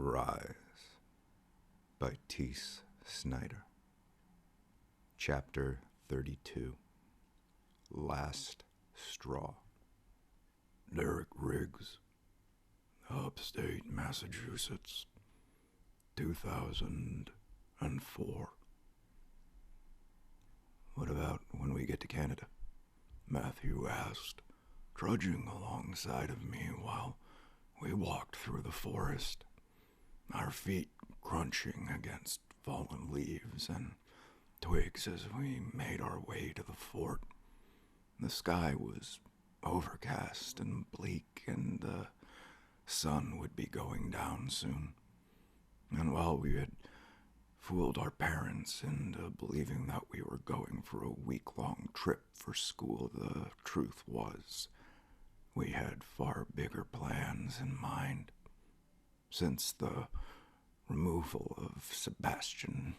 Rise by Teese Snyder. Chapter 32. Last Straw. Derek Riggs, Upstate Massachusetts, 2004. What about when we get to Canada? Matthew asked, trudging alongside of me while we walked through the forest, our feet crunching against fallen leaves and twigs as we made our way to the fort. The sky was overcast and bleak, and the sun would be going down soon. And while we had fooled our parents into believing that we were going for a week-long trip for school, the truth was we had far bigger plans in mind. Since the removal of Sebastian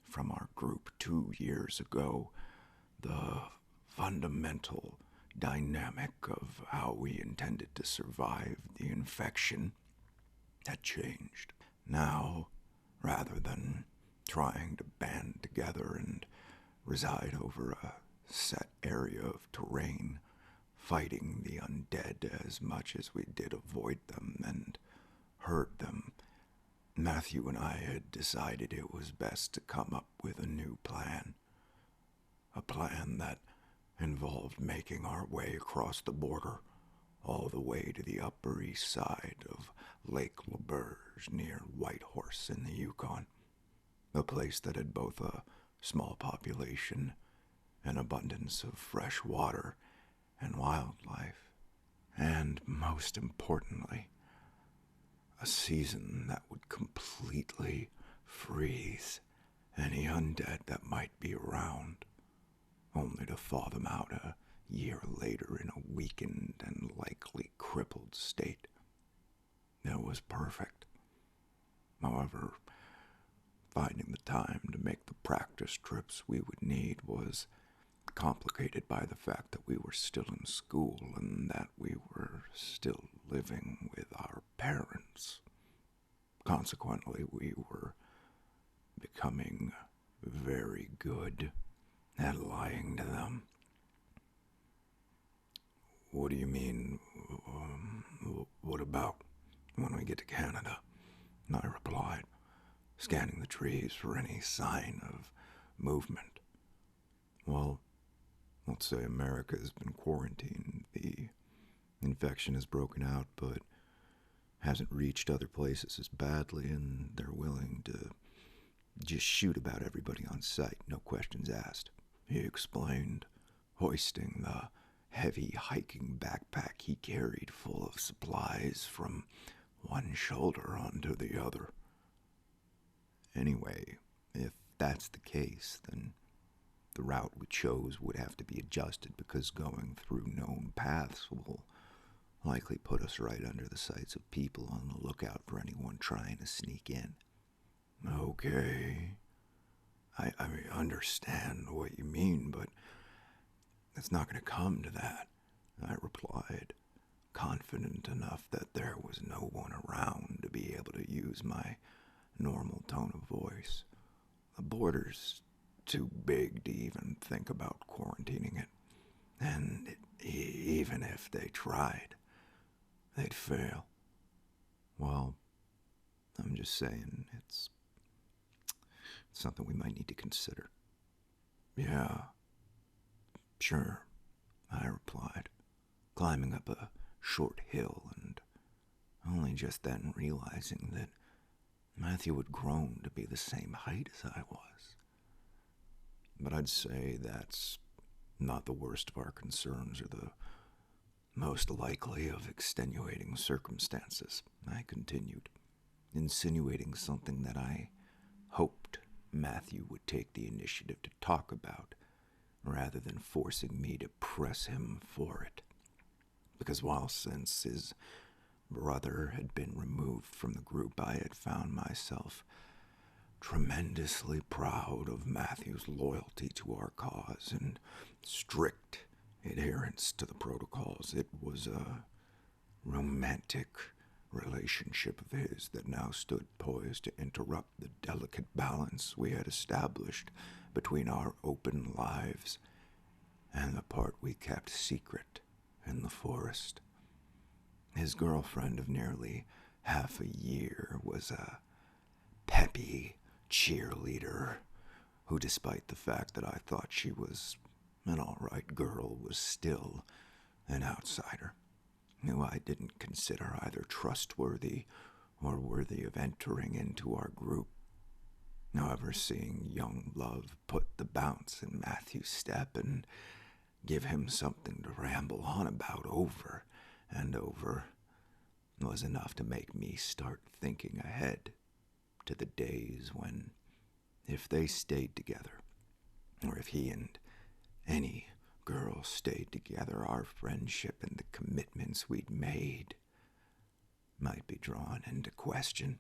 from our group 2 years ago, the fundamental dynamic of how we intended to survive the infection had changed. Now, rather than trying to band together and reside over a set area of terrain, fighting the undead as much as we did avoid them and hurt them, Matthew and I had decided it was best to come up with a new plan. A plan that involved making our way across the border, all the way to the Upper East Side of Lake LeBurge near Whitehorse in the Yukon, a place that had both a small population, an abundance of fresh water and wildlife, and most importantly, a season that would completely freeze any undead that might be around, only to thaw them out a year later in a weakened and likely crippled state. It was perfect. However, finding the time to make the practice trips we would need was complicated by the fact that we were still in school and that we were still living with our parents. Consequently, we were becoming very good at lying to them. What do you mean, what about when we get to Canada? I replied, scanning the trees for any sign of movement. Well, let's say America has been quarantined. The infection has broken out, but hasn't reached other places as badly, and they're willing to just shoot about everybody on sight, no questions asked, he explained, hoisting the heavy hiking backpack he carried full of supplies from one shoulder onto the other. Anyway, if that's the case, then the route we chose would have to be adjusted because going through known paths will likely put us right under the sights of people on the lookout for anyone trying to sneak in. Okay, I understand what you mean, but it's not going to come to that, I replied, confident enough that there was no one around to be able to use my normal tone of voice. The border's too big to even think about quarantining it, and even if they tried, they'd fail. Well, I'm just saying it's something we might need to consider. Yeah, sure, I replied, climbing up a short hill and only just then realizing that Matthew had grown to be the same height as I was. But I'd say that's not the worst of our concerns or the most likely of extenuating circumstances, I continued, insinuating something that I hoped Matthew would take the initiative to talk about, rather than forcing me to press him for it. Because while since his brother had been removed from the group, I had found myself tremendously proud of Matthew's loyalty to our cause and strict adherence to the protocols. It was a romantic relationship of his that now stood poised to interrupt the delicate balance we had established between our open lives and the part we kept secret in the forest. His girlfriend of nearly half a year was a peppy cheerleader who, despite the fact that I thought she was an all-right girl, was still an outsider, who I didn't consider either trustworthy or worthy of entering into our group. However, seeing young love put the bounce in Matthew's step and give him something to ramble on about over and over was enough to make me start thinking ahead to the days when, if they stayed together, or if he and any girl stayed together, our friendship and the commitments we'd made might be drawn into question.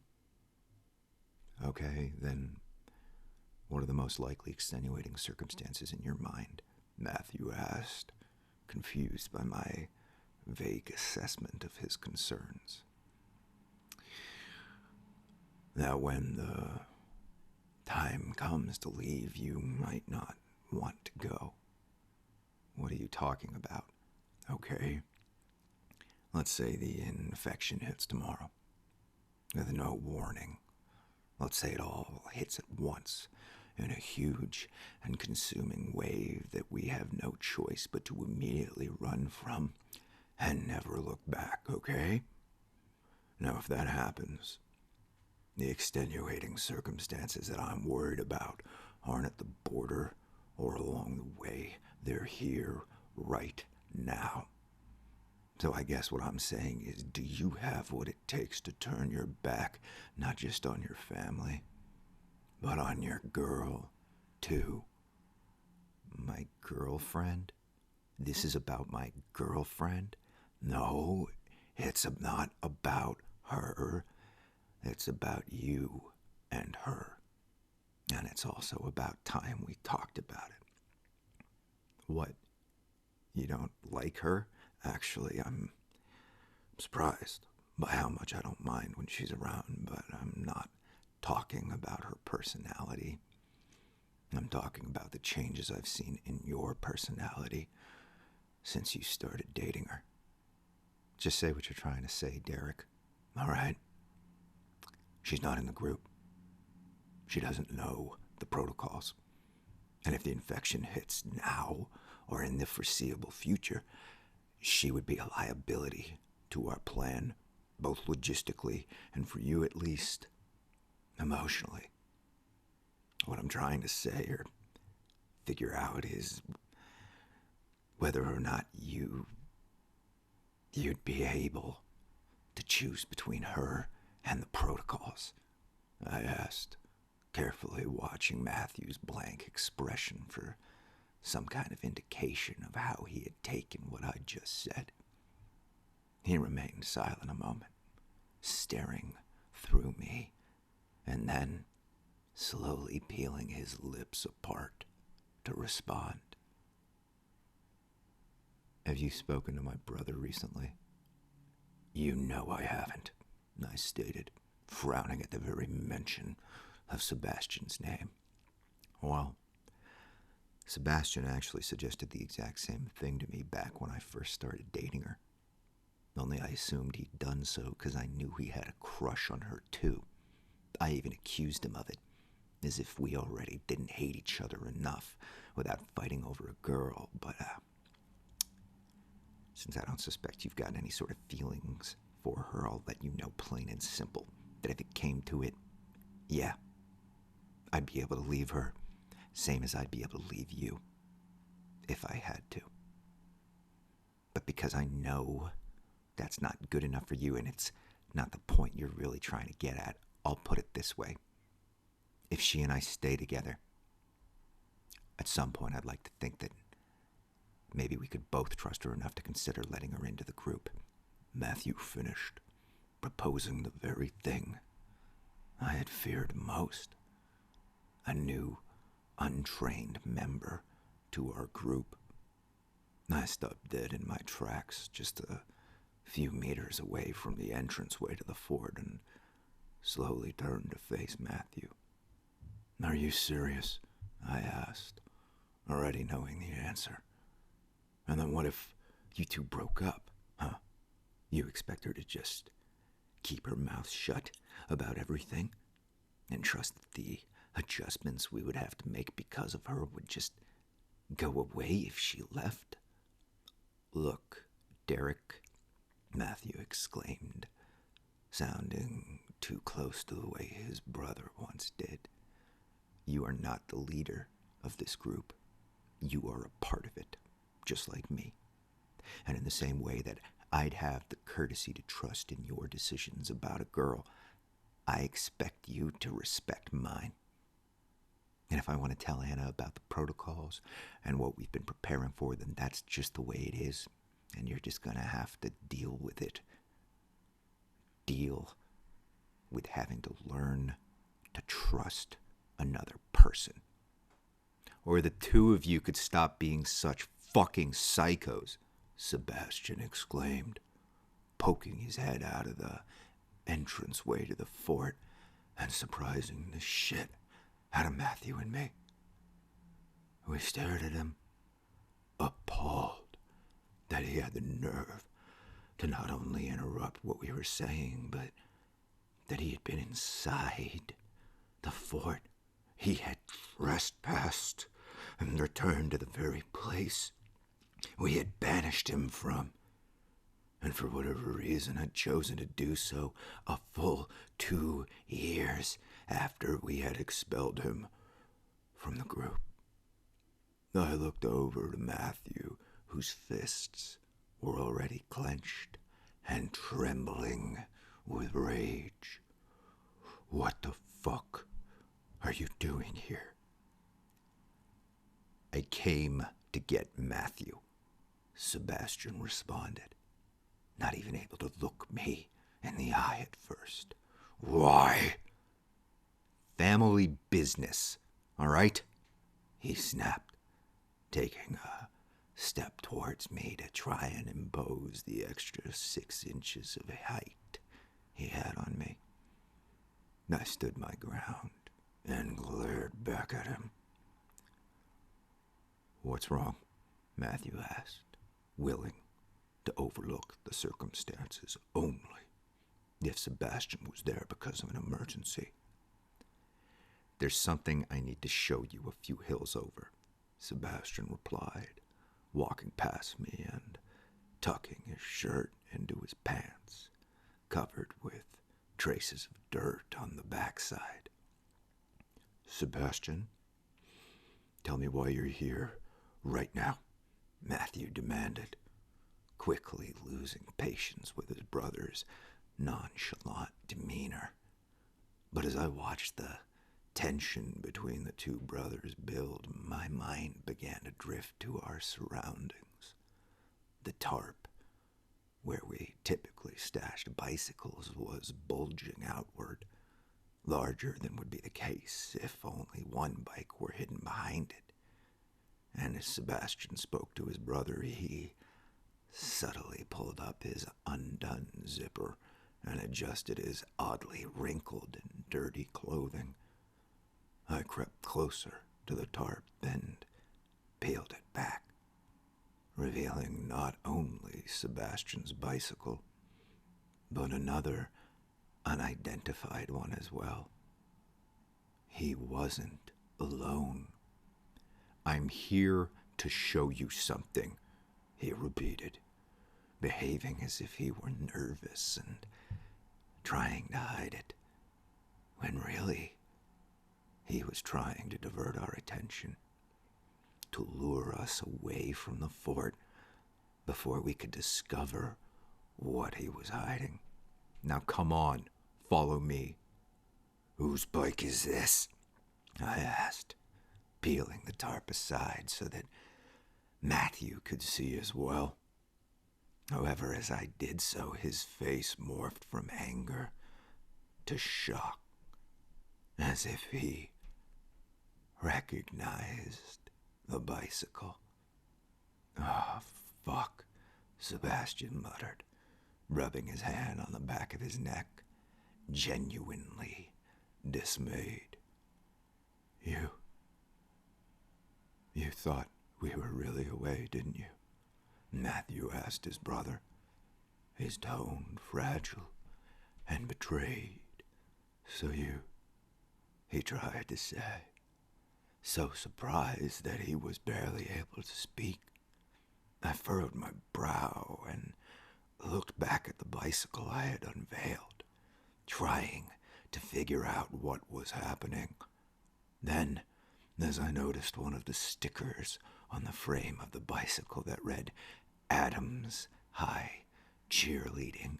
Okay, then what are the most likely extenuating circumstances in your mind? Matthew asked, confused by my vague assessment of his concerns. That when the time comes to leave, you might not want to go. What are you talking about? Okay, let's say the infection hits tomorrow, with no warning. Let's say it all hits at once, in a huge and consuming wave that we have no choice but to immediately run from and never look back, okay? Now, if that happens, the extenuating circumstances that I'm worried about aren't at the border or along the way. They're here right now. So I guess what I'm saying is, do you have what it takes to turn your back, not just on your family, but on your girl, too? My girlfriend? This is about my girlfriend? No, it's not about her. It's about you and her. And it's also about time we talked about it. What? You don't like her? Actually, I'm surprised by how much I don't mind when she's around, but I'm not talking about her personality. I'm talking about the changes I've seen in your personality since you started dating her. Just say what you're trying to say, Derek. All right? She's not in the group. She doesn't know the protocols. And if the infection hits now or in the foreseeable future, she would be a liability to our plan, both logistically and, for you at least, emotionally. What I'm trying to say or figure out is whether or not you'd be able to choose between her and the protocols, I asked, carefully watching Matthew's blank expression for some kind of indication of how he had taken what I just said. He remained silent a moment, staring through me, and then slowly peeling his lips apart to respond. Have you spoken to my brother recently? You know I haven't, I stated, frowning at the very mention of Sebastian's name. Well, Sebastian actually suggested the exact same thing to me back when I first started dating her. Only I assumed he'd done so because I knew he had a crush on her too. I even accused him of it, as if we already didn't hate each other enough without fighting over a girl, but since I don't suspect you've got any sort of feelings for her, I'll let you know plain and simple that if it came to it, yeah, I'd be able to leave her, same as I'd be able to leave you, if I had to. But because I know that's not good enough for you and it's not the point you're really trying to get at, I'll put it this way. If she and I stay together, at some point I'd like to think that maybe we could both trust her enough to consider letting her into the group. Matthew finished, proposing the very thing I had feared most. A new, untrained member to our group. I stopped dead in my tracks just to few meters away from the entranceway to the fort, and slowly turned to face Matthew. "Are you serious?" I asked, already knowing the answer. "And then what if you two broke up, huh? You expect her to just keep her mouth shut about everything and trust that the adjustments we would have to make because of her would just go away if she left?" "Look, Derek," Matthew exclaimed, sounding too close to the way his brother once did. "You are not the leader of this group. You are a part of it, just like me. And in the same way that I'd have the courtesy to trust in your decisions about a girl, I expect you to respect mine. And if I want to tell Anna about the protocols and what we've been preparing for, then that's just the way it is. And you're just going to have to deal with it. Deal with having to learn to trust another person. Or the two of you could stop being such fucking psychos," Sebastian exclaimed, poking his head out of the entranceway to the fort and surprising the shit out of Matthew and me. We stared at him, appalled that he had the nerve to not only interrupt what we were saying, but that he had been inside the fort. He had trespassed and returned to the very place we had banished him from, and for whatever reason had chosen to do so a full 2 years after we had expelled him from the group. I looked over to Matthew, whose fists were already clenched and trembling with rage. "What the fuck are you doing here?" "I came to get Matthew," Sebastian responded, not even able to look me in the eye at first. "Why?" "Family business, all right?" he snapped, taking a step towards me to try and impose the extra 6 inches of height he had on me. I stood my ground and glared back at him. "What's wrong?" Matthew asked, willing to overlook the circumstances only if Sebastian was there because of an emergency. "There's something I need to show you a few hills over," Sebastian replied, walking past me and tucking his shirt into his pants, covered with traces of dirt on the backside. "Sebastian, tell me why you're here right now," Matthew demanded, quickly losing patience with his brother's nonchalant demeanor. But as I watched the tension between the two brothers build, my mind began to drift to our surroundings. The tarp, where we typically stashed bicycles, was bulging outward, larger than would be the case if only one bike were hidden behind it. And as Sebastian spoke to his brother, he subtly pulled up his undone zipper and adjusted his oddly wrinkled and dirty clothing. I crept closer to the tarp and peeled it back, revealing not only Sebastian's bicycle, but another unidentified one as well. He wasn't alone. "I'm here to show you something," he repeated, behaving as if he were nervous and trying to hide it, when really he was trying to divert our attention, to lure us away from the fort before we could discover what he was hiding. "Now come on, follow me." "Whose bike is this?" I asked, peeling the tarp aside so that Matthew could see as well. However, as I did so, his face morphed from anger to shock, as if he recognized the bicycle. "Oh, fuck," Sebastian muttered, rubbing his hand on the back of his neck, genuinely dismayed. You thought we were really away, didn't you? Matthew asked his brother, his tone fragile and betrayed. So he tried to say, so surprised that he was barely able to speak. I furrowed my brow and looked back at the bicycle I had unveiled, trying to figure out what was happening. Then, as I noticed one of the stickers on the frame of the bicycle that read Adams High Cheerleading,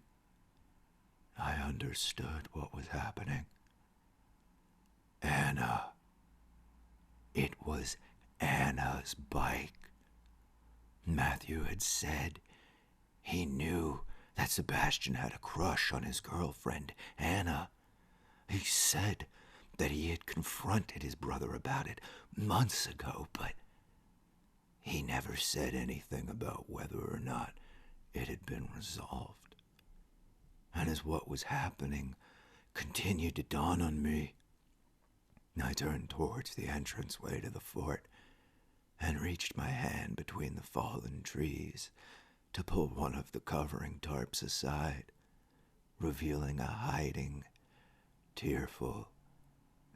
I understood what was happening. Anna. It was Anna's bike. Matthew had said he knew that Sebastian had a crush on his girlfriend, Anna. He said that he had confronted his brother about it months ago, but he never said anything about whether or not it had been resolved. And as what was happening continued to dawn on me, I turned towards the entranceway to the fort and reached my hand between the fallen trees to pull one of the covering tarps aside, revealing a hiding, tearful,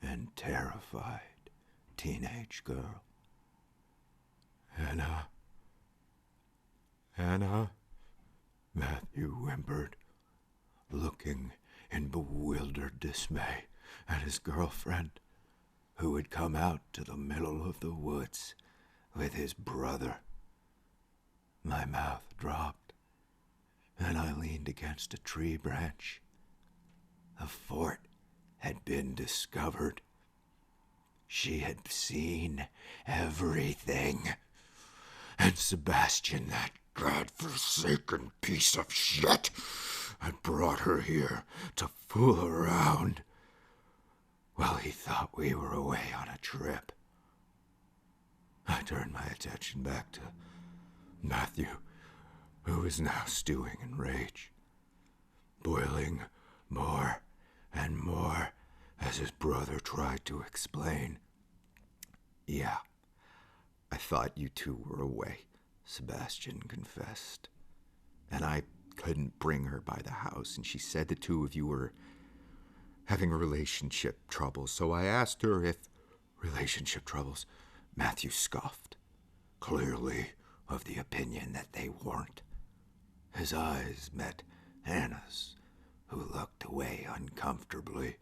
and terrified teenage girl. Anna, Matthew whimpered, looking in bewildered dismay at his girlfriend, who had come out to the middle of the woods with his brother. My mouth dropped, and I leaned against a tree branch. The fort had been discovered. She had seen everything. And Sebastian, that godforsaken piece of shit, had brought her here to fool around. Well, he thought we were away on a trip. I turned my attention back to Matthew, who was now stewing in rage, boiling more and more as his brother tried to explain. Yeah, I thought you two were away, Sebastian confessed. And I couldn't bring her by the house, and she said the two of you were having relationship troubles, so I asked her if relationship troubles. Matthew scoffed, clearly of the opinion that they weren't. His eyes met Anna's, who looked away uncomfortably,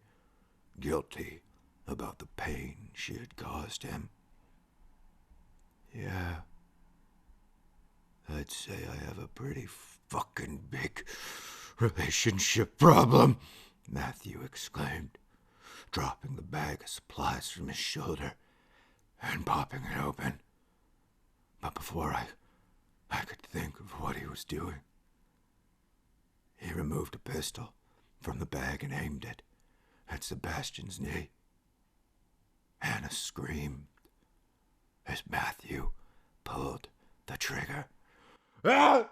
guilty about the pain she had caused him. Yeah, I'd say I have a pretty fucking big relationship problem, Matthew exclaimed, dropping the bag of supplies from his shoulder and popping it open. But before I could think of what he was doing, he removed a pistol from the bag and aimed it at Sebastian's knee. Anna screamed as Matthew pulled the trigger. Ah!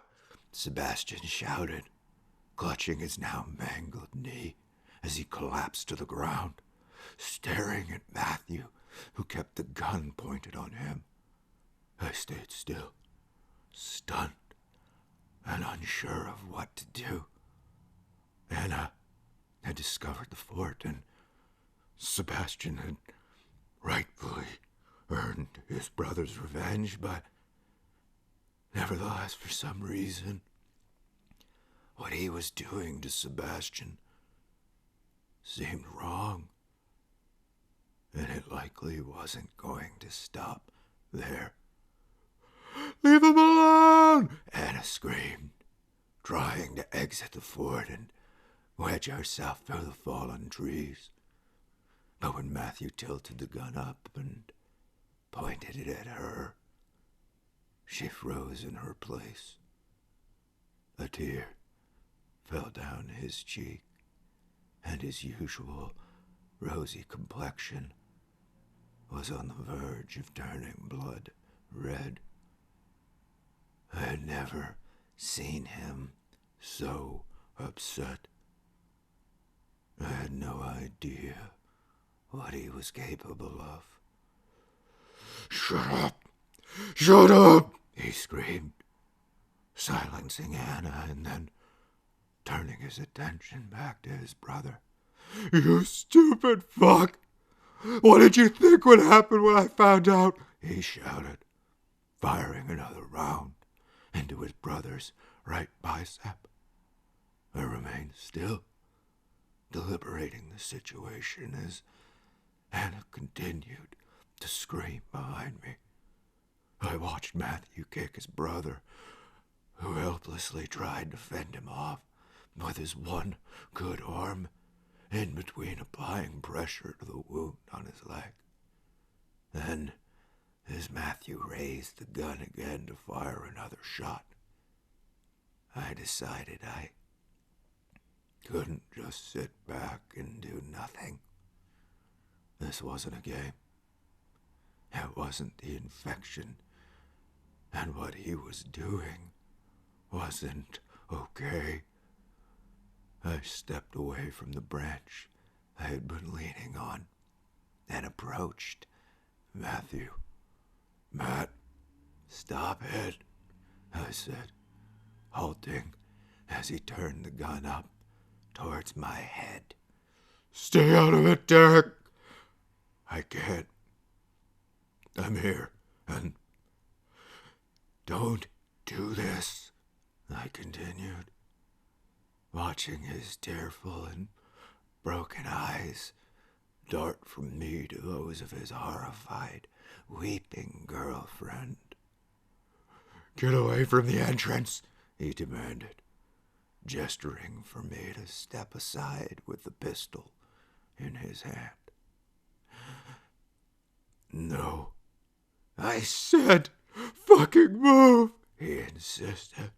Sebastian shouted, clutching his now mangled knee as he collapsed to the ground, staring at Matthew, who kept the gun pointed on him. I stayed still, stunned and unsure of what to do. Anna had discovered the fort, and Sebastian had rightfully earned his brother's revenge, but nevertheless, for some reason, what he was doing to Sebastian seemed wrong, and it likely wasn't going to stop there. Leave him alone! Anna screamed, trying to exit the fort and wedge herself through the fallen trees. But when Matthew tilted the gun up and pointed it at her, she froze in her place. A tear fell down his cheek, and his usual rosy complexion was on the verge of turning blood red. I had never seen him so upset. I had no idea what he was capable of. "Shut up! Shut up!" he screamed, silencing Anna and then turning his attention back to his brother. "You stupid fuck! What did you think would happen when I found out?" he shouted, firing another round into his brother's right bicep. I remained still, deliberating the situation as Anna continued to scream behind me. I watched Matthew kick his brother, who helplessly tried to fend him off with his one good arm in between applying pressure to the wound on his leg. Then, as Matthew raised the gun again to fire another shot, I decided I couldn't just sit back and do nothing. This wasn't a game. It wasn't the infection, and what he was doing wasn't okay. I stepped away from the branch I had been leaning on and approached Matthew. "Matt, stop it," I said, halting as he turned the gun up towards my head. "Stay out of it, Derek." "I can't. I'm here, and don't do this," I continued, watching his tearful and broken eyes dart from me to those of his horrified, weeping girlfriend. "Get away from the entrance," he demanded, gesturing for me to step aside with the pistol in his hand. "No, I said fucking move," he insisted,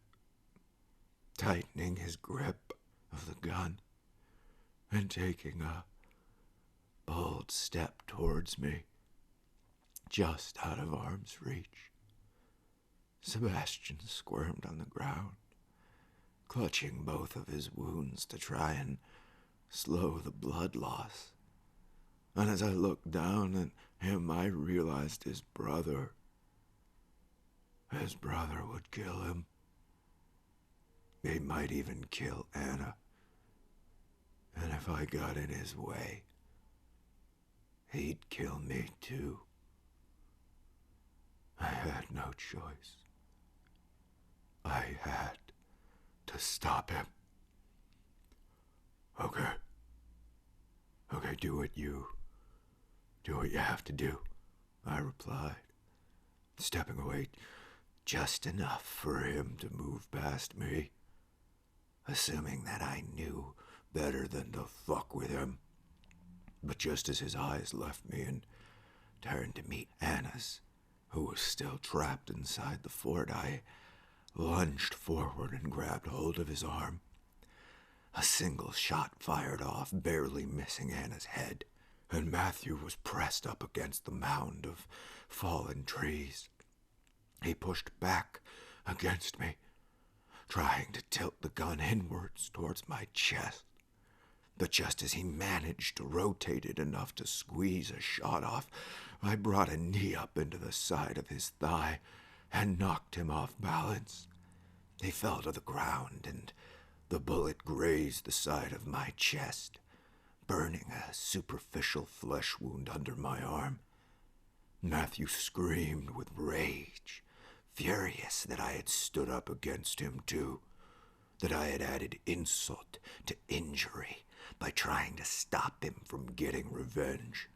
tightening his grip of the gun and taking a bold step towards me, just out of arm's reach. Sebastian squirmed on the ground, clutching both of his wounds to try and slow the blood loss. And as I looked down at him, I realized his brother would kill him. He might even kill Anna. And if I got in his way, he'd kill me too. I had no choice. I had to stop him. Okay, do what you have to do," I replied, stepping away just enough for him to move past me, assuming that I knew better than to fuck with him. But just as his eyes left me and turned to meet Anna's, who was still trapped inside the fort, I lunged forward and grabbed hold of his arm. A single shot fired off, barely missing Anna's head, and Matthew was pressed up against the mound of fallen trees. He pushed back against me, trying to tilt the gun inwards towards my chest. But just as he managed to rotate it enough to squeeze a shot off, I brought a knee up into the side of his thigh and knocked him off balance. He fell to the ground, and the bullet grazed the side of my chest, burning a superficial flesh wound under my arm. Matthew screamed with rage, furious that I had stood up against him too, that I had added insult to injury by trying to stop him from getting revenge.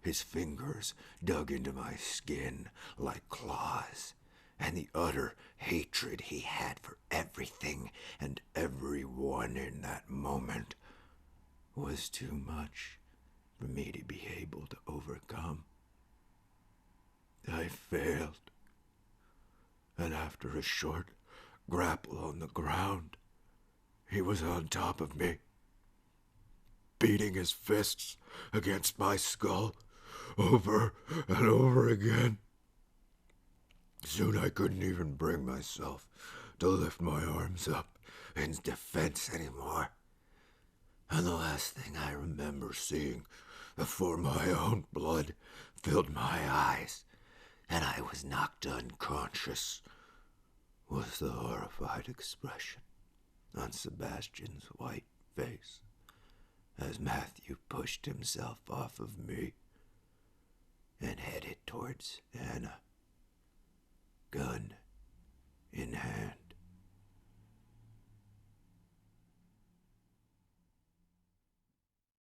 His fingers dug into my skin like claws, and the utter hatred he had for everything and everyone in that moment was too much for me to be able to overcome. I failed, and after a short grapple on the ground, he was on top of me, beating his fists against my skull over and over again. Soon I couldn't even bring myself to lift my arms up in defense anymore. And the last thing I remember seeing before my own blood filled my eyes and I was knocked unconscious was the horrified expression on Sebastian's white face as Matthew pushed himself off of me and headed towards Anna.